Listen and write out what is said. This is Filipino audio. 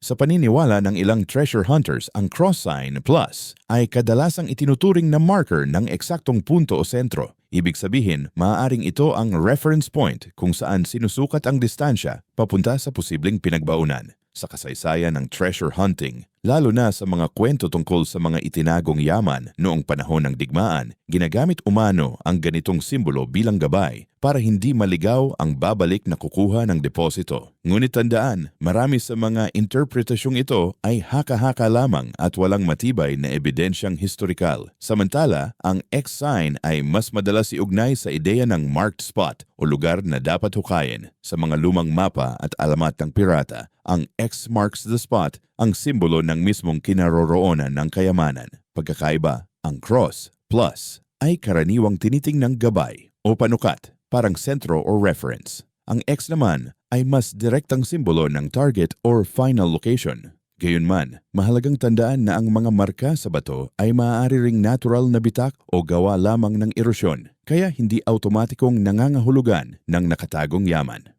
Sa paniniwala ng ilang treasure hunters, ang cross sign plus ay kadalasang itinuturing na marker ng eksaktong punto o sentro. Ibig sabihin, maaaring ito ang reference point kung saan sinusukat ang distansya papunta sa posibleng pinagbaunan. Sa kasaysayan ng treasure hunting, lalo na sa mga kwento tungkol sa mga itinagong yaman noong panahon ng digmaan, ginagamit umano ang ganitong simbolo bilang gabay para hindi maligaw ang babalik na kukuha ng deposito. Ngunit tandaan, marami sa mga interpretasyong ito ay haka-haka lamang at walang matibay na ebidensyang historikal. Samantala, ang X sign ay mas madalas iugnay sa ideya ng marked spot o lugar na dapat hukayin. Sa mga lumang mapa at alamat ng pirata, ang X marks the spot, ang simbolo ng mismong kinaroroonan ng kayamanan. Pagkakaiba, ang cross plus ay karaniwang tinitingnang gabay o panukat, parang sentro o reference. Ang X naman ay mas direktang simbolo ng target or final location. Gayunman, mahalagang tandaan na ang mga marka sa bato ay maaari ring natural na bitak o gawa lamang ng erosyon, kaya hindi automatikong nangangahulugan ng nakatagong yaman.